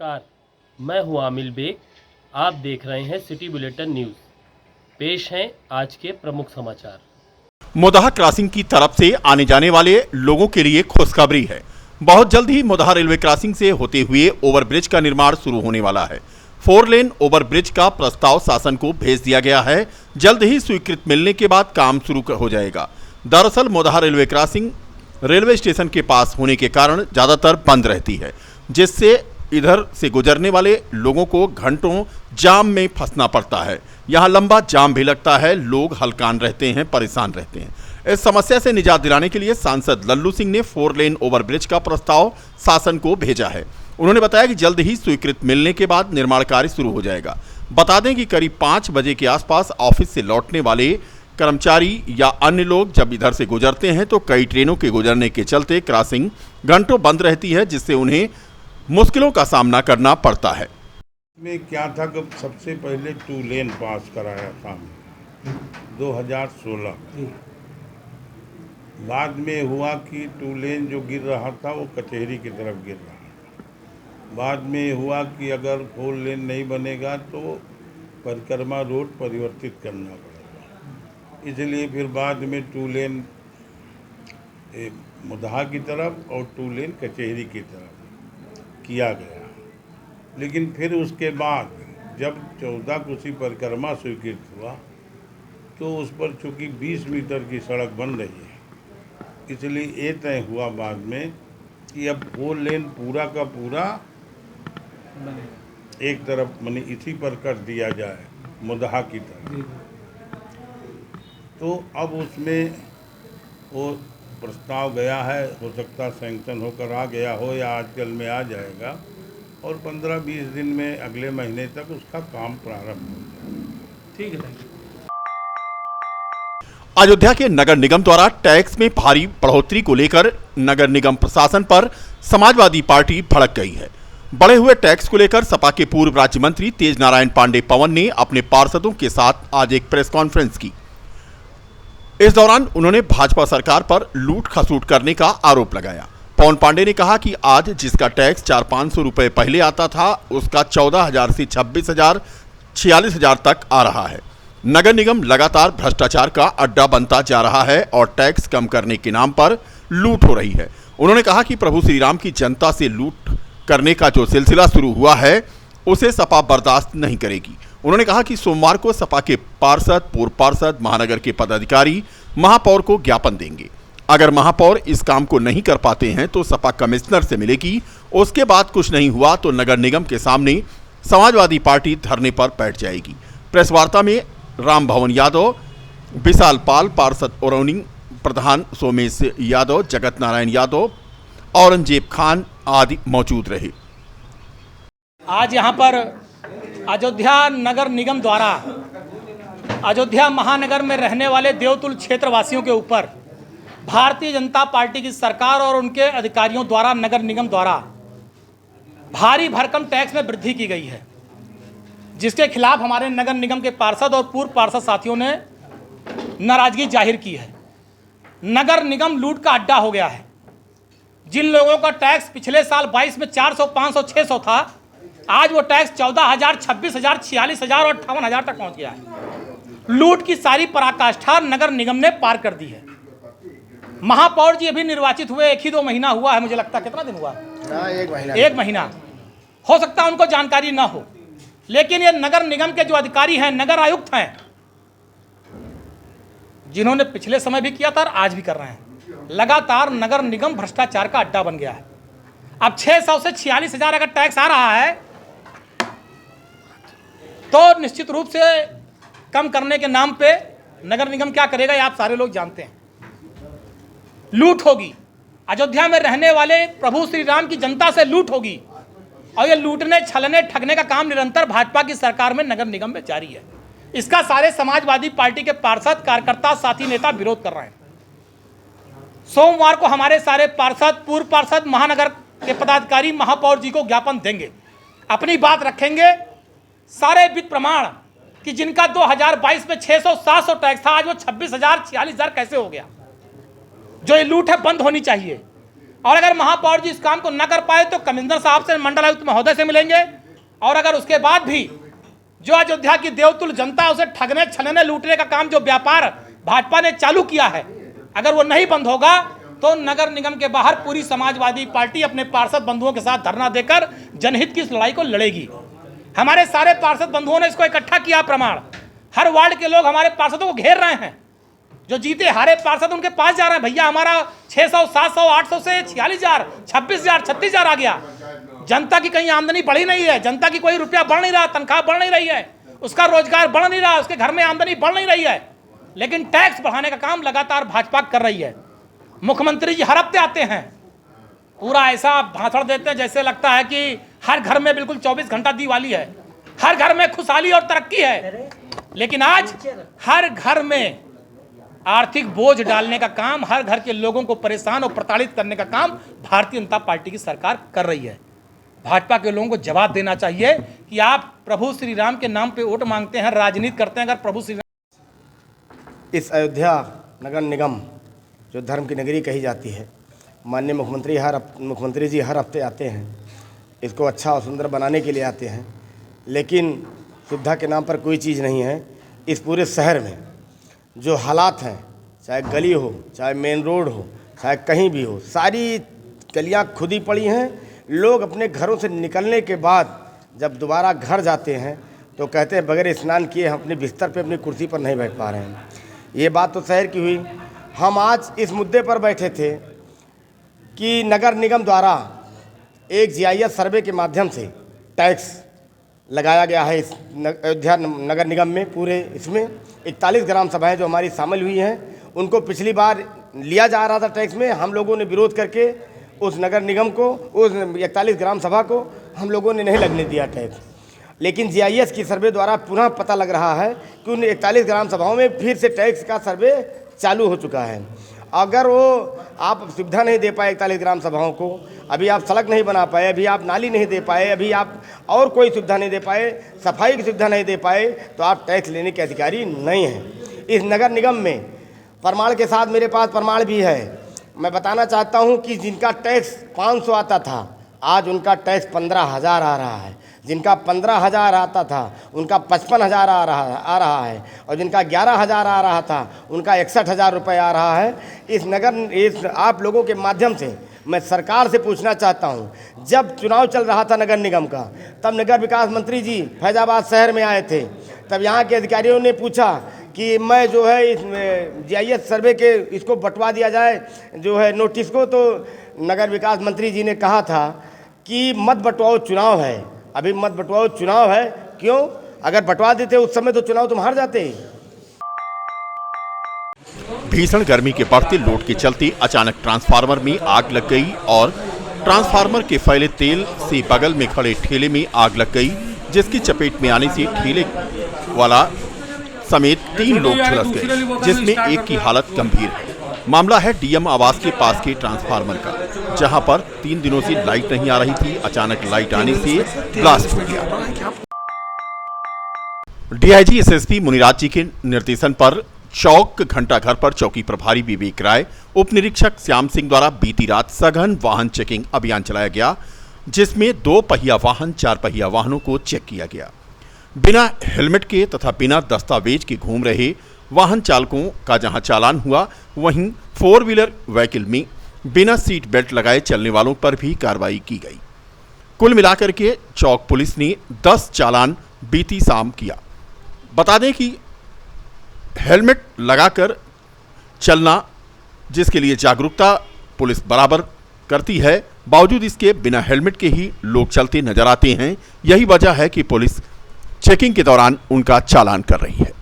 नमस्कार, मैं हूं आमिल बेग। आप देख रहे हैं सिटी बुलेटिन न्यूज़। पेश हैं आज के प्रमुख समाचार। मोदाहा क्रॉसिंग की तरफ से आने जाने वाले लोगों के लिए खुशखबरी है। बहुत जल्द ही मोदाहा रेलवे क्रॉसिंग से होते हुए ओवरब्रिज का निर्माण शुरू होने वाला है। 4 लेन ओवरब्रिज का प्रस्ताव शासन को भेज दिया गया है। जल्द ही स्वीकृत मिलने के बाद काम शुरू हो जाएगा। दरअसल मोदाहा रेलवे क्रॉसिंग रेलवे स्टेशन के पास होने के कारण ज्यादातर बंद रहती है, जिससे इधर से गुजरने वाले लोगों को घंटों जाम में फंसना पड़ता है। यहाँ लंबा जाम भी लगता है, लोग हलकान रहते हैं, परेशान रहते हैं। इस समस्या से निजात दिलाने के लिए सांसद लल्लू सिंह ने 4 लेन ओवरब्रिज का प्रस्ताव शासन को भेजा है। उन्होंने बताया कि जल्द ही स्वीकृत मिलने के बाद निर्माण कार्य शुरू हो जाएगा। बता दें कि करीब 5 बजे के आसपास ऑफिस से लौटने वाले कर्मचारी या अन्य लोग जब इधर से गुजरते हैं तो कई ट्रेनों के गुजरने के चलते क्रॉसिंग घंटों बंद रहती है, जिससे उन्हें मुश्किलों का सामना करना पड़ता है। में क्या था कि सबसे पहले 2 लेन पास कराया था 2016। बाद में हुआ कि 2 लेन जो गिर रहा था वो कचहरी की तरफ गिर रहा था। बाद में हुआ कि अगर 4 लेन नहीं बनेगा तो परिक्रमा रोड परिवर्तित करना पड़ेगा। इसलिए फिर बाद में 2 लेन मोदाहा की तरफ और 2 लेन कचहरी की तरफ किया गया। लेकिन फिर उसके बाद जब 14 कोसी परिक्रमा स्वीकृत हुआ तो उस पर चूँकि 20 मीटर की सड़क बन रही है, इसलिए ये तय हुआ बाद में कि अब 4 लेन पूरा का पूरा एक तरफ माने इसी पर कर दिया जाए मोदाहा की तरफ। तो अब उसमें वो प्रस्ताव गया है, हो सकता सैंक्शन होकर आ गया हो या आजकल में आ जाएगा और 15-20 दिन में अगले महीने तक उसका काम प्रारंभ हो जाएगा। ठीक है। अयोध्या के नगर निगम द्वारा टैक्स में भारी बढ़ोतरी को लेकर नगर निगम प्रशासन पर समाजवादी पार्टी भड़क गई है। बढ़े हुए टैक्स को लेकर सपा के पूर्व राज्य मंत्री तेज नारायण पांडे पवन ने अपने पार्षदों के साथ आज एक प्रेस कॉन्फ्रेंस की। इस दौरान उन्होंने भाजपा सरकार पर लूट खसूट करने का आरोप लगाया। पवन पांडे ने कहा कि आज जिसका टैक्स 400-500 रुपए पहले आता था, उसका 14,000 से 26,000, 46,000 तक आ रहा है। नगर निगम लगातार भ्रष्टाचार का अड्डा बनता जा रहा है और टैक्स कम करने के नाम पर लूट हो रही है। उन्होंने कहा कि प्रभु श्री राम की जनता से लूट करने का जो सिलसिला शुरू हुआ है, उसे सपा बर्दाश्त नहीं करेगी। उन्होंने कहा कि सोमवार को सपा के पार्षद, पूर्व पार्षद, महानगर के पदाधिकारी महापौर को ज्ञापन देंगे। अगर महापौर इस काम को नहीं कर पाते हैं तो सपा कमिश्नर से मिलेगी। उसके बाद कुछ नहीं हुआ तो नगर निगम के सामने समाजवादी पार्टी धरने पर बैठ जाएगी। प्रेस वार्ता में राम भवन यादव, विशाल पाल, पार्षद औरौनी, प्रधान सोमेश यादव, जगत नारायण यादव, औरंगजेब खान आदि मौजूद रहे। आज यहाँ पर अयोध्या नगर निगम द्वारा अयोध्या महानगर में रहने वाले देवतुल क्षेत्रवासियों के ऊपर भारतीय जनता पार्टी की सरकार और उनके अधिकारियों द्वारा नगर निगम द्वारा भारी भरकम टैक्स में वृद्धि की गई है, जिसके खिलाफ हमारे नगर निगम के पार्षद और पूर्व पार्षद साथियों ने नाराजगी जाहिर की है। नगर निगम लूट का अड्डा हो गया है। जिन लोगों का टैक्स पिछले साल 22 में 400, 500, 600 था, आज वो टैक्स 14,000, 26,000, 46,000 और 58,000 तक पहुंच गया है। लूट की सारी पराकाष्ठा नगर निगम ने पार कर दी है। महापौर जी अभी निर्वाचित हुए 1 ही 2 महीना हुआ है, मुझे लगता है। कितना दिन हुआ? 1 महीना। हो सकता है उनको जानकारी ना हो, लेकिन ये नगर निगम के जो अधिकारी हैं, नगर आयुक्त हैं, जिन्होंने पिछले समय भी किया था और आज भी कर रहे हैं, लगातार नगर निगम भ्रष्टाचार का अड्डा बन गया है। अब 600 से 46,000 अगर टैक्स आ रहा है तो निश्चित रूप से कम करने के नाम पे नगर निगम क्या करेगा, ये आप सारे लोग जानते हैं। लूट होगी, अयोध्या में रहने वाले प्रभु श्री राम की जनता से लूट होगी और ये लूटने, छलने, ठगने का काम निरंतर भाजपा की सरकार में नगर निगम में जारी है। इसका सारे समाजवादी पार्टी के पार्षद, कार्यकर्ता, साथी, नेता विरोध कर रहे हैं। सोमवार को हमारे सारे पार्षद, पूर्व पार्षद, महानगर के पदाधिकारी महापौर जी को ज्ञापन देंगे, अपनी बात रखेंगे। सारे वित्त प्रमाण कि जिनका 2022 में 600-700 टैक्स था, आज वो 26,000, 46,000 कैसे हो गया? जो ये लूट है बंद होनी चाहिए। और अगर महापौर जी इस काम को न कर पाए तो कमिश्नर साहब से, मंडलायुक्त महोदय से मिलेंगे। और अगर उसके बाद भी जो अयोध्या की देवतुल्य जनता उसे ठगने, छलने, लूटने का काम जो व्यापार भाजपा ने चालू किया है, अगर वो नहीं बंद होगा तो नगर निगम के बाहर पूरी समाजवादी पार्टी अपने पार्षद बंधुओं के साथ धरना देकर जनहित की इस लड़ाई को लड़ेगी। हमारे सारे पार्षद बंधुओं ने इसको इकट्ठा किया प्रमाण। हर वार्ड के लोग हमारे पार्षदों को घेर रहे हैं। जो जीते हारे पार्षद उनके पास जा रहे हैं, भैया हमारा 600, 700, 800 से 46,000, 26,000, 36,000 आ गया। जनता की कहीं आमदनी बढ़ी नहीं है, जनता की कोई रुपया बढ़ नहीं रहा, तनख्वाह बढ़ नहीं रही है, उसका रोजगार बढ़ नहीं रहा, उसके घर में आमदनी बढ़ नहीं रही है, लेकिन टैक्स बढ़ाने का काम लगातार भाजपा कर रही है। मुख्यमंत्री जी हर हफ्ते आते हैं, पूरा ऐसा भाषण देते हैं जैसे लगता है कि हर घर में बिल्कुल 24 घंटा दिवाली है, हर घर में खुशहाली और तरक्की है। लेकिन आज हर घर में आर्थिक बोझ डालने का काम, हर घर के लोगों को परेशान और प्रताड़ित करने का काम भारतीय जनता पार्टी की सरकार कर रही है। भाजपा के लोगों को जवाब देना चाहिए कि आप प्रभु श्री राम के नाम पे वोट मांगते हैं, राजनीति करते हैं। अगर प्रभु श्री राम इस अयोध्या नगर निगम जो धर्म की नगरी कही जाती है, माननीय मुख्यमंत्री जी हर हफ्ते आते हैं, इसको अच्छा और सुंदर बनाने के लिए आते हैं, लेकिन सुविधा के नाम पर कोई चीज़ नहीं है। इस पूरे शहर में जो हालात हैं, चाहे गली हो, चाहे मेन रोड हो, चाहे कहीं भी हो, सारी गलियां खुदी पड़ी हैं। लोग अपने घरों से निकलने के बाद जब दोबारा घर जाते हैं तो कहते हैं बगैर स्नान किए हम अपने बिस्तर पे, अपनी कुर्सी पर नहीं बैठ पा रहे हैं। ये बात तो शहर की हुई। हम आज इस मुद्दे पर बैठे थे कि नगर निगम द्वारा एक GIS सर्वे के माध्यम से टैक्स लगाया गया है इस अयोध्या नगर निगम में। पूरे इसमें 41 ग्राम सभाएं जो हमारी शामिल हुई हैं, उनको पिछली बार लिया जा रहा था टैक्स में। हम लोगों ने विरोध करके उस नगर निगम को, उस 41 ग्राम सभा को हम लोगों ने नहीं लगने दिया टैक्स। लेकिन GIS की सर्वे द्वारा पुनः पता लग रहा है कि उन 41 ग्राम सभाओं में फिर से टैक्स का सर्वे चालू हो चुका है। अगर वो आप सुविधा नहीं दे पाए 41 ग्राम सभाओं को, अभी आप सड़क नहीं बना पाए, अभी आप नाली नहीं दे पाए, अभी आप और कोई सुविधा नहीं दे पाए, सफाई की सुविधा नहीं दे पाए, तो आप टैक्स लेने के अधिकारी नहीं हैं। इस नगर निगम में प्रमाण के साथ मेरे पास प्रमाण भी है। मैं बताना चाहता हूं कि जिनका टैक्स 500 आता था, आज उनका टैक्स 15,000 आ रहा है। जिनका 15,000 आता था उनका 55,000 आ रहा है, और जिनका 11,000 आ रहा था उनका 61,000 रुपये आ रहा है। इस आप लोगों के माध्यम से मैं सरकार से पूछना चाहता हूं, जब चुनाव चल रहा था नगर निगम का, तब नगर विकास मंत्री जी फैजाबाद शहर में आए थे। तब यहाँ के अधिकारियों ने पूछा कि मैं जो है इस GIS सर्वे के इसको बंटवा दिया जाए जो है नोटिस को, तो नगर विकास मंत्री जी ने कहा था कि मत बंटवाओ, चुनाव है, अभी मत बंटवाओ, चुनाव है। क्यों? अगर बंटवा देते उस समय तो चुनाव तुम हार जाते। भीषण गर्मी के बढ़ते लोड के चलते अचानक ट्रांसफार्मर में आग लग गई और ट्रांसफार्मर के फैले तेल से बगल में खड़े ठेले में आग लग गई, जिसकी चपेट में आने से ठेले वाला समेत 3 लोग झुलस गए, जिसमें एक की हालत गंभीर है। मामला है DM आवास के पास के ट्रांसफार्मर का, जहां पर 3 दिनों से लाइट नहीं आ रही थी। अचानक लाइट आने से ब्लास्ट हो गया। DIG SSP मुनिराज जी के निर्देशन पर चौक घंटाघर पर चौकी प्रभारी विवेक राय, उप निरीक्षक श्याम सिंह द्वारा बीती रात सघन वाहन चेकिंग अभियान चलाया गया, जिसमें 2 पहिया वाहन, 4 पहिया वाहनों को चेक किया गया। बिना हेलमेट के तथा बिना दस्तावेज के घूम रहे वाहन चालकों का जहां चालान हुआ, वहीं 4 व्हीलर व्हीकल में बिना सीट बेल्ट लगाए चलने वालों पर भी कार्रवाई की गई। कुल मिलाकर के चौक पुलिस ने 10 चालान बीती शाम किया। बता दें कि हेलमेट लगाकर चलना, जिसके लिए जागरूकता पुलिस बराबर करती है, बावजूद इसके बिना हेलमेट के ही लोग चलते नजर आते हैं। यही वजह है कि पुलिस चेकिंग के दौरान उनका चालान कर रही है।